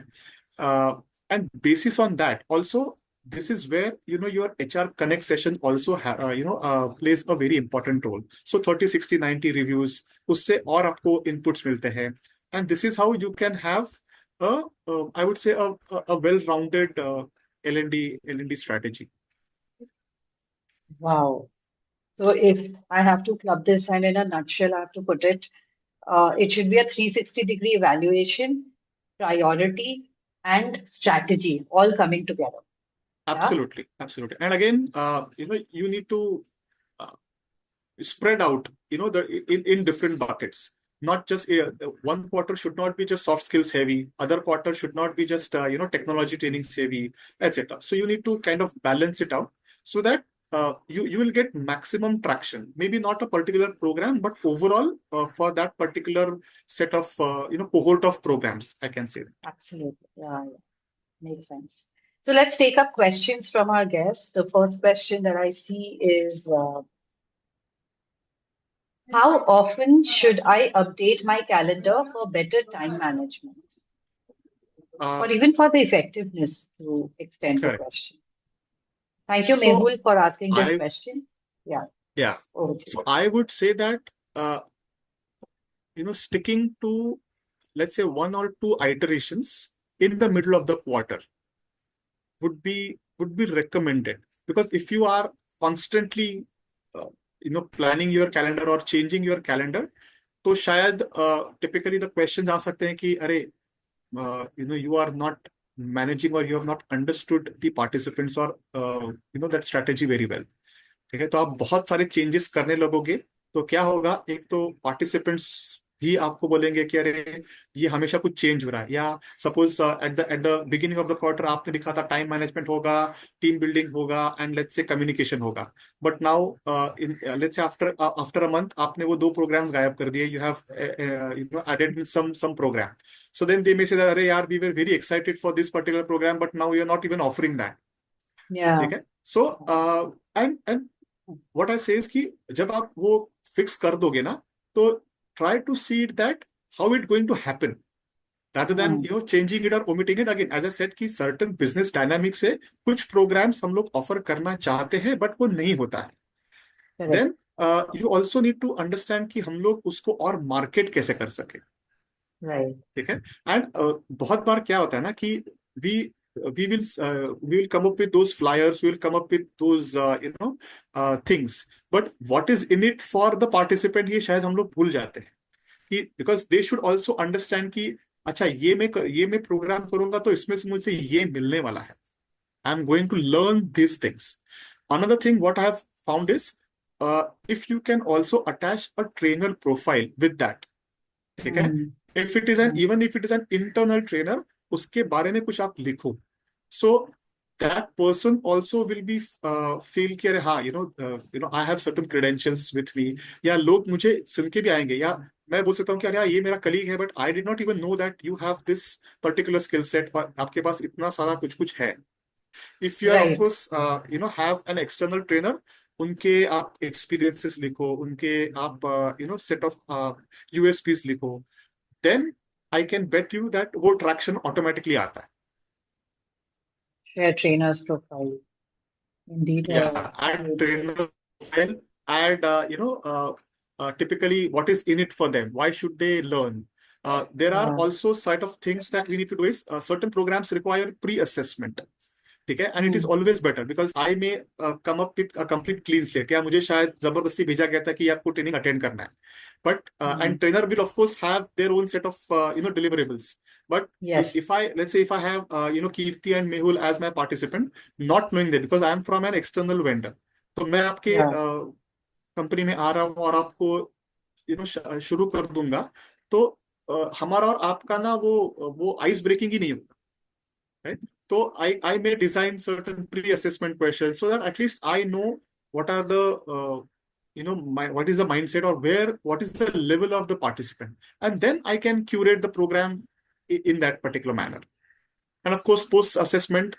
And basis on that also, this is where your HR connect session also plays a very important role. So 30 60 90 reviews, उससे और आपको inputs मिलते हैं, and this is how you can have I would say a well-rounded L&D strategy. Wow. So if I have to club this and in a nutshell, I have to put it, it should be a 360-degree evaluation, priority, and strategy all coming together. Yeah? Absolutely, absolutely. And again, you need to spread out, in different buckets. Not just one quarter should not be just soft skills heavy. Other quarter should not be just technology trainings heavy, etc. So you need to kind of balance it out so that you will get maximum traction. Maybe not a particular program, but overall for that particular set of cohort of programs, I can say that. Absolutely. Yeah, yeah. Makes sense. So let's take up questions from our guests. The first question that I see is, how often should I update my calendar for better time management? Or even for the effectiveness, to extend the Correct. question. Thank you, So Mehul, for asking this I question. Yeah, yeah. over to So you. I would say that sticking to, let's say, one or two iterations in the middle of the quarter would be recommended, because if you are constantly planning your calendar or changing your calendar, तो शायद typically the questions आ सकते हैं कि अरे you are not managing or you have not understood the participants or that strategy very well. ठीक है, तो आप बहुत सारे चेंजेस करने लगोगे तो क्या होगा, एक तो पार्टिसिपेंट्स भी आपको बोलेंगे कि अरे ये हमेशा कुछ चेंज हो रहा है. या suppose at the beginning of the quarter आपने लिखा था टाइम मैनेजमेंट होगा, टीम बिल्डिंग होगा, एंड लेट्स से कम्युनिकेशन होगा, but now in let's say after a month आपने वो दो प्रोग्राम्स गायब कर दिए. You have added some program. So then they may say that, अरे यार, we were very excited for this particular program, but now we are not even offering that. Yeah. ठीक है. So and what I say is कि जब आप वो fix कर दोगे ना, तो try to see it that how it going to happen rather than changing it or omitting it. Again, as I said कि certain business dynamics से कुछ programs हम लोग offer करना चाहते हैं but वो नहीं होता है. Correct. Then you also need to understand कि हम लोग उसको और market कैसे कर सके. Right. ठीक है. एंड बहुत बार क्या होता है ना कि we will come up with those flyers, we will come up with those things, but what is in it for the participant, ये शायद हम लोग भूल जाते हैं कि because they should also understand कि अच्छा ये मैं प्रोग्राम करूंगा तो इसमें से मुझे ये मिलने वाला है. I'm going to learn these things. Another thing what I have found is if you can also attach a trainer profile with that. ठीक है. If it is even if it is an internal trainer, उसके बारे में कुछ आप लिखो, so that person also will be feel कि अरे हाँ I have certain credentials with me, या लोग मुझे सुन के भी आएंगे, या मैं बोल सकता हूँ कि अरे ये मेरा कलीग है but I did not even know that you have this particular skill set, आपके पास इतना सारा कुछ है. If you are of course have an external trainer, उनके आप experiences लिखो, उनके आप set of USPs लिखो, then I can bet you that वो traction automatically आता है. Share trainer's profile. Indeed. Yeah, add trainer profile, add typically what is in it for them. Why should they learn? There are also sort of things that we need to do is certain programs require pre-assessment. ठीक है, and it is always better because I may come up with a complete clean slate. या मुझे शायद जबरदस्ती भेजा गया था कि आपको ट्रेनिंग अटेंड करना है, But and trainer will of course have their own set of deliverables. But Yes. let's say if I have Kirti and Mehul as my participant, not knowing them because I am from an external vendor, तो मैं आपके Yeah. Company में आ रहा हूँ और आपको शुरू कर दूंगा, तो हमारा और आपका ना वो आइस ब्रेकिंग ही नहीं होगा, right? So I may design certain pre-assessment questions so that at least I know what are the what is the mindset or what is the level of the participant, and then I can curate the program in that particular manner. And of course, post-assessment,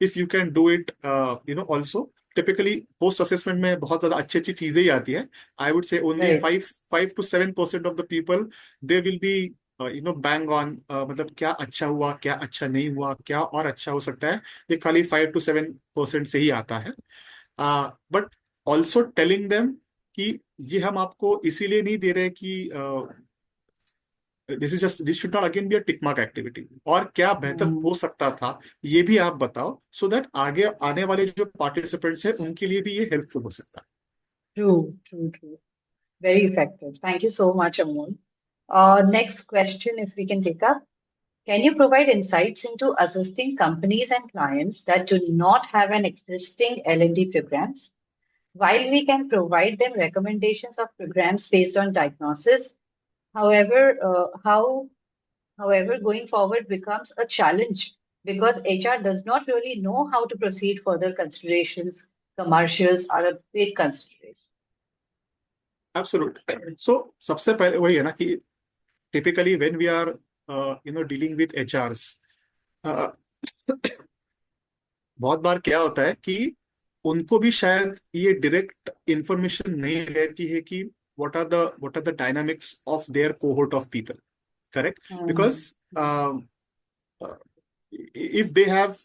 if you can do it, also typically post-assessment में बहुत ज़्यादा अच्छी चीजें ही आती है. I would say only Right. 5 to 7% of the people they will be bang on, मतलब क्या अच्छा हुआ, क्या अच्छा नहीं हुआ, क्या और अच्छा हो सकता है, ये खाली 5 to 7% से ही आता है. But also telling them कि ये हम आपको इसीलिए नहीं दे रहे कि this should not again be a tick mark activity, और क्या बेहतर हो सकता था ये भी आप बताओ, so that आगे आने वाले जो participants हैं उनके लिए भी ये helpful हो सकता है. True, true, true. Very effective. Thank you so much, Amol. Next question, if we can take up. Can you provide insights into assisting companies and clients that do not have an existing L&D programs? While we can provide them recommendations of programs based on diagnosis, however, however, going forward becomes a challenge because HR does not really know how to proceed further considerations. Commercials are a big consideration. Absolutely. So सबसे पहले वही है ना कि typically when we are dealing with HRs, बहुत बार क्या होता है कि उनको भी शायद ये डायरेक्ट इंफॉर्मेशन नहीं रहती है कि what are the dynamics of their cohort of people, correct? Because if they have,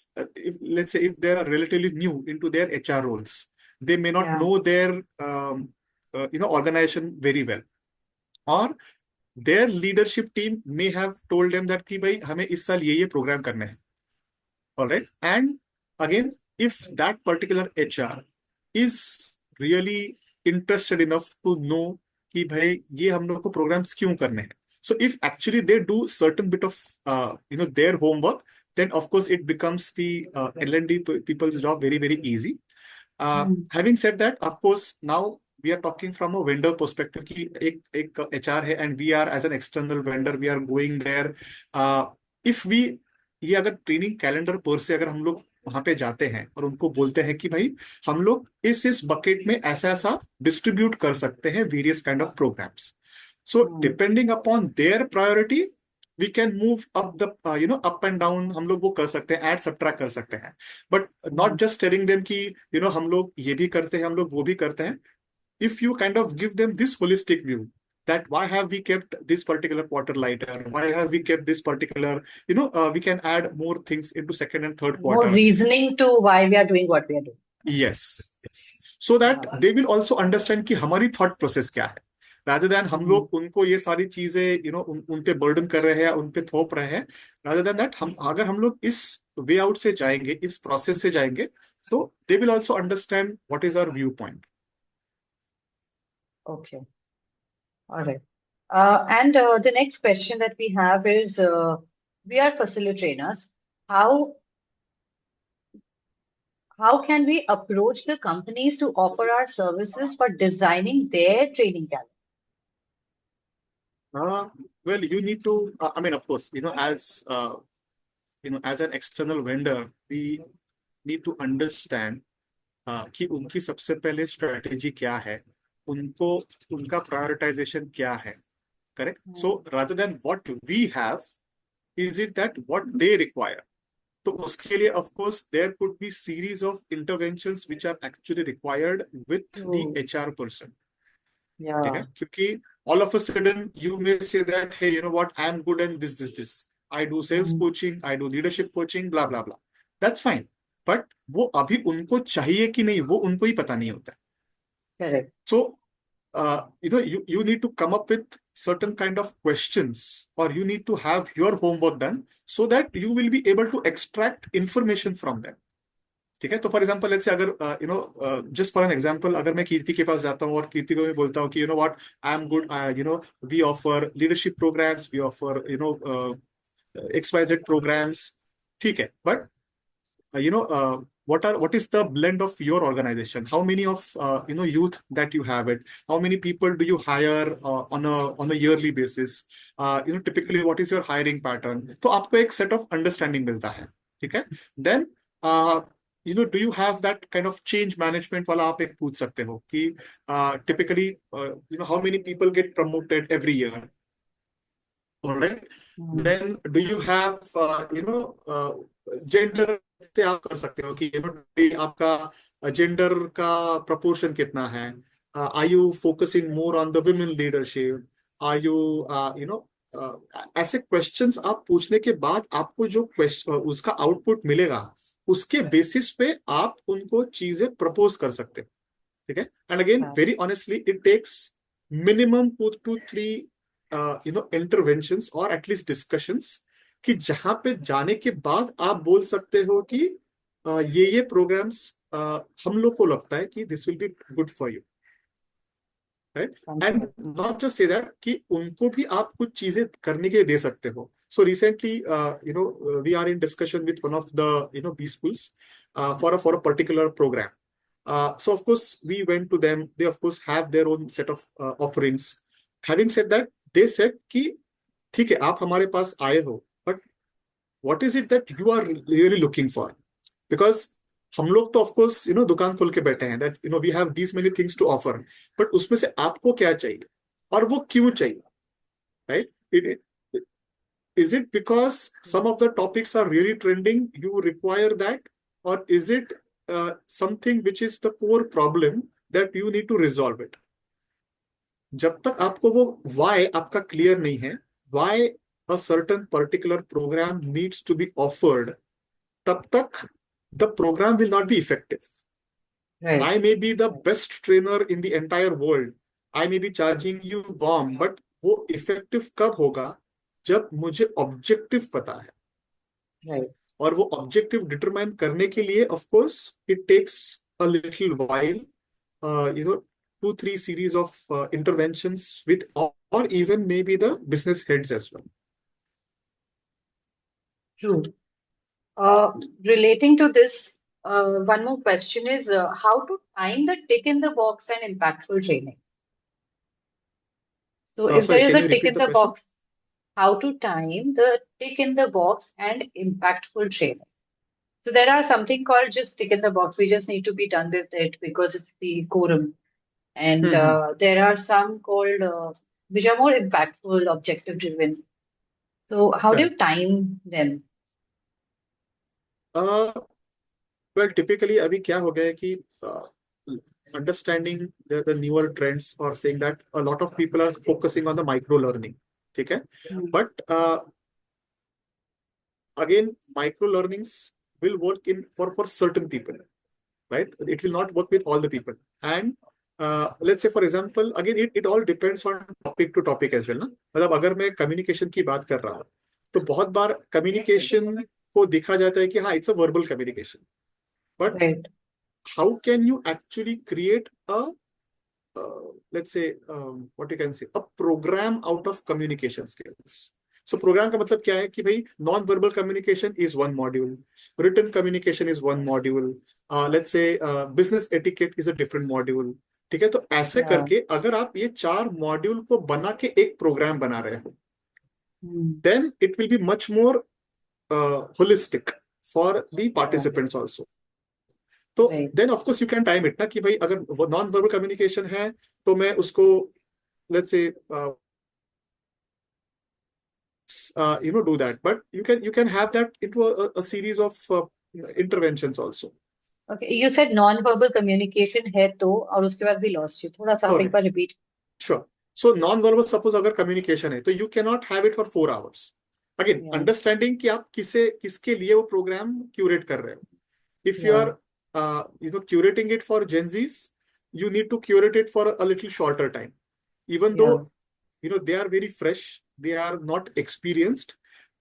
let's say if they are relatively new into their HR roles, they may not know their organization very well, or their leadership team may have told them that कि भाई हमें इस साल ये program करने हैं. All right. And again, if that particular HR is really interested enough to know कि भाई ये हम लोग को programs क्यों करने हैं. So if actually they do certain bit of their homework, then of course it becomes the L&D people's job very, very easy. Having said that, of course, now we are talking from a vendor perspective कि एक HR है and we are as an external vendor, we are going there. If we ये अगर training calendar पर से अगर हम लोग वहां पे जाते हैं और उनको बोलते हैं कि भाई हम लोग इस बकेट में ऐसा ऐसा डिस्ट्रीब्यूट कर सकते हैं various kind of programs, so depending upon their priority we can move up the up and down, हम लोग वो कर सकते हैं, ऐड सब्ट्रैक्ट कर सकते हैं, but not just telling them कि हम लोग ये भी करते हैं, हम लोग वो भी करते हैं. If you kind of give them this holistic view, that why have we kept this particular quarter lighter, why have we kept this particular, we can add more things into second and third More quarter. reasoning to why we are doing what we are doing. Yes, yes. So that they will also understand कि हमारी thought process क्या है, rather than हम लोग उनको ये सारी चीजें उन पे burden कर रहे हैं, उन पे थोप रहे हैं. Rather than that, अगर हम लोग इस way out से जाएंगे, इस process से जाएंगे, तो they will also understand what is our viewpoint. Okay. All right. And the next question that we have is, we are facility trainers. How can we approach the companies to offer our services for designing their training calendar? Well, you need to, I mean, of course, as as an external vendor, we need to understand कि उनकी सबसे पहले strategy क्या है, उनको उनका prioritization क्या है, correct? So rather than what we have, is it that what they require? तो उसके लिए of course there could be series of interventions which are actually required with the HR person. ठीक है, क्योंकि all of a sudden you may say that, hey, you know what, I am good in this, I do sales coaching, I do leadership coaching, blah blah blah. That's fine, but वो अभी उनको चाहिए कि नहीं, वो उनको ही पता नहीं होता. Correct. So you need to come up with certain kind of questions, or you need to have your homework done so that you will be able to extract information from them. ठीक है। तो for example let's say अगर just for an example अगर मैं कीर्ति के पास जाता हूँ और कीर्ति को मैं बोलता हूँ कि what I am good, we offer leadership programs, we offer XYZ programs, ठीक है, but what is the blend of your organization? How many of youth that you have it? How many people do you hire on a yearly basis? Typically what is your hiring pattern? तो आपको एक set of understanding मिलता है, ठीक है। Then uh, do you have that kind of change management वाला आप एक पूछ सकते हो कि typically how many people get promoted every year? All right. Then do you have gender से आप कर सकते हो कि आपका जेंडर का proportion कितना है? Are you focusing more on the women leadership? Are you ऐसे क्वेश्चंस आप पूछने के बाद आपको जो क्वेश्चन उसका आउटपुट मिलेगा उसके बेसिस पे आप उनको चीजें प्रपोज कर सकते हैं, ठीक है। And again very honestly it takes minimum 2 to 3 interventions और एटलीस्ट डिस्कशंस कि जहां पे जाने के बाद आप बोल सकते हो कि ये प्रोग्राम्स हम लोग को लगता है कि this will be good for you, right. And not just say that कि उनको भी आप कुछ चीजें करने के लिए दे सकते हो। So recently, we are in discussion with one of the B schools for a particular program. So of course we went to them. They of course have their own set of offerings. Having said that, they said कि ठीक है आप हमारे पास आए हो, but what is it that you are really looking for? Because हम लोग तो of course दुकान खोल के बैठे हैं, that we have these many things to offer, but उसमें से आपको क्या चाहिए और वो क्यों चाहिए, right? Is it because some of the topics are really trending, you require that, or is it something which is the core problem that you need to resolve it? जब तक आपको वो why आपका clear नहीं है, why a certain particular program needs to be offered, तब तक the program will not be effective. Right. I may be the best trainer in the entire world. I may be charging you bomb, but वो effective कब होगा जब मुझे objective पता है, Right. और वो ऑब्जेक्टिव डिटरमाइन करने के लिए of course it takes a little while, 2 3 series of interventions with or even maybe the business heads as well. True. Relating to this, one more question is how to time the tick in the box and impactful training. So if Sorry, there is can a you tick repeat in the the question? box, how to time the tick in the box and impactful training. So there are something called just tick in the box. We just need to be done with it because it's the quorum. And there are some called which are more impactful, objective driven. So how do you time them? Well, typically अभी क्या हो गया है कि understanding the newer trends or saying that a lot of people are focusing on the micro learning, ठीक है, but again micro learnings will work in for certain people, right? It will not work with all the people. And let's say for example again it all depends on topic to topic as well ना। मतलब अगर मैं communication की बात कर रहा हूँ तो बहुत बार कम्युनिकेशन को देखा जाता है कि हाँ it's a verbal communication, but Right. how can you actually create a let's say what you can say a program out of communication skills? So program का मतलब क्या है कि भाई non verbal communication is one module, written communication is one module, let's say business etiquette is a different module, ठीक है। तो ऐसे करके अगर आप ये 4 मॉड्यूल को बना के एक प्रोग्राम बना रहे हो, then it will be much more holistic for the participants also. तो then of course you can time it ना कि भाई अगर वो नॉन वर्बल कम्युनिकेशन है तो मैं उसको let's say do that, but you can have that into a series of interventions also. Okay, you said non-verbal communication है तो और उसके बाद भी lost you. थोड़ा सा आप एक बार repeat. Sure. So non-verbal suppose अगर communication है तो you cannot have it for 4 hours. Again, understanding कि आप किसके लिए वो program curate कर रहे हो. If you are curating it for Gen Zs, you need to curate it for a little shorter time. Even though they are very fresh, they are not experienced,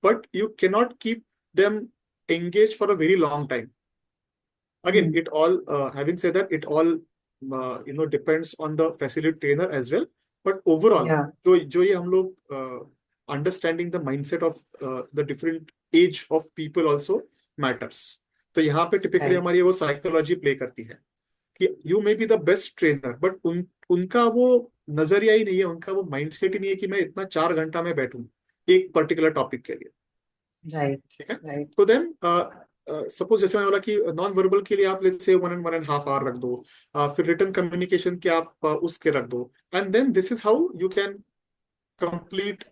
but you cannot keep them engaged for a very long time. Again, it all, having said that, it all, depends on the facility trainer as well. But overall, Yeah, जो ये हम लोग understanding the mindset of the different age of people also matters. तो यहाँ पे typically right, हमारी वो psychology play करती है कि you may be the best trainer, but उनका वो नजरिया ही नहीं है, उनका वो माइंडसेट ही नहीं है कि मैं इतना 4 घंटा में बैठूं एक पर्टिकुलर टॉपिक के लिए। right, ठीक है। right. तो देन सपोज जैसे मैंने बोला कि नॉन वर्बल के लिए आप लेट्स से 1 and 1.5 hour रख दो, फिर रिटर्न कम्युनिकेशन के आप उसके रख दो, and then this is how you can complete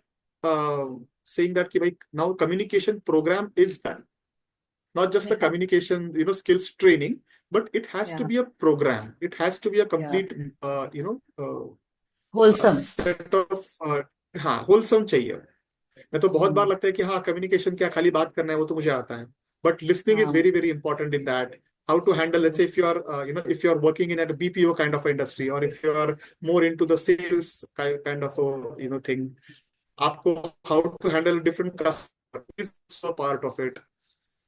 saying that कि भाई now communication program is done, not just the Yeah, communication skills training, but it has to yeah, be a program, it has to be a yeah. complete Wholesome. Set of, हाँ wholesome चाहिए। मैं तो बहुत बार Hmm. लगता है कि हाँ communication क्या खाली बात करना है वो तो मुझे आता है, but listening is very Um, very important in that. How to handle, let's true. Say if you are if you are working in a BPO kind of industry, or if you are more into the sales kind of thing, आपको how to handle different customers is also part of it,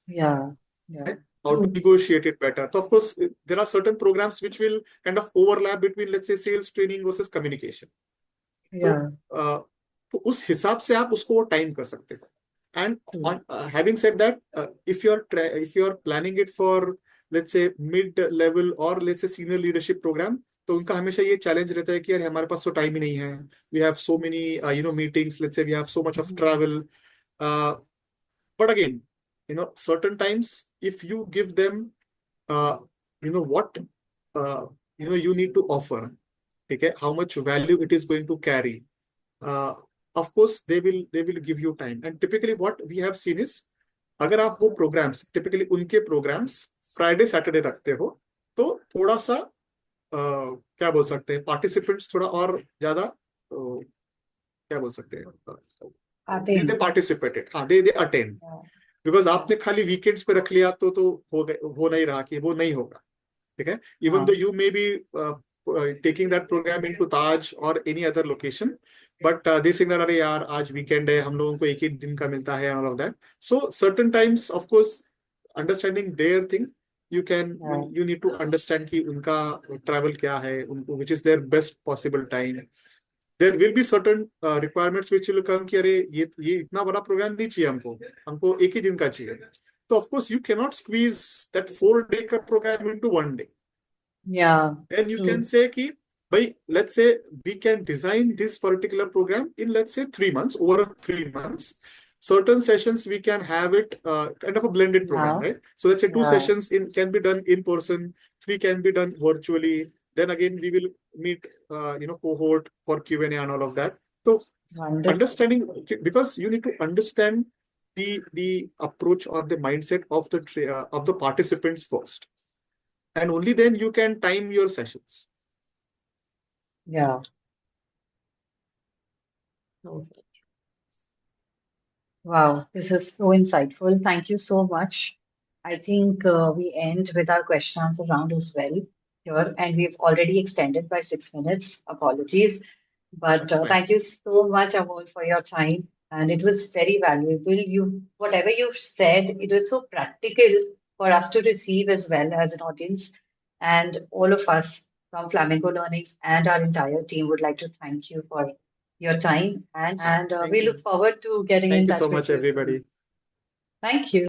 Yeah, yeah. right? How to True. negotiate it better. So of course there are certain programs which will kind of overlap between, let's say, sales training versus communication. तो Yeah, तो उस हिसाब से आप उसको time कर सकते हो। And true. Having said that, if you are planning it for, let's say, mid level or let's say senior leadership program, तो उनका हमेशा ये चैलेंज रहता है कि यार हमारे पास तो टाइम ही नहीं है, we have so many meetings, let's say we have so much of Hmm. Travel, but again, certain times if you give them what you need to offer, okay, how much value it is going to carry, uh, of course they will give you time. And typically what we have seen is, अगर आप वो programmes, typically उनके programmes Friday Saturday रखते हो, तो थोड़ा सा क्या बोल सकते हैं, पार्टिसिपेंट्स थोड़ा और ज्यादा क्या बोल सकते हैं, दे Attain. पार्टिसिपेटेड, हाँ they attend. Yeah, because yeah. आपने खाली वीकेंड्स पे रख लिया तो हो नहीं रहा कि वो नहीं होगा। ठीक है। Even though you may be taking that program into Taj or any other location, but they saying that अरे यार आज वीकेंड है, हम लोगों को एक ही दिन का मिलता है and all of that. So certain times of course understanding their thing, you can Yeah. you need to understand कि उनका travel क्या है, उनको which is their best possible time. There will be certain requirements which will come कि अरे ये इतना बड़ा प्रोग्राम नहीं चाहिए हमको, हमको एक ही दिन का चाहिए। तो of course you cannot squeeze that 4 day का program into 1 day. Yeah, Then you can true. say कि भाई let's say we can design this particular program in, let's say, 3 months, over 3 months. Certain sessions we can have it kind of a blended program, Yeah, right? So let's say two yeah. sessions can be done in person, 3 can be done virtually. Then again we will meet cohort for Q&A and all of that. So Wonderful. understanding, because you need to understand the approach or the mindset of the participants first, and only then you can time your sessions. Yeah. Okay. Wow, this is so insightful. Thank you so much. I think we end with our question answer round as well here, and we've already extended by 6 minutes. Apologies. But That's fine. thank you so much, Amol, for your time. And it was very valuable. Whatever you've said, it was so practical for us to receive as well as an audience. And all of us from Flamingo Learnings and our entire team would like to thank you for your time. And Thank we you. look forward to getting Thank in you so touch with much, you soon. everybody. Thank you.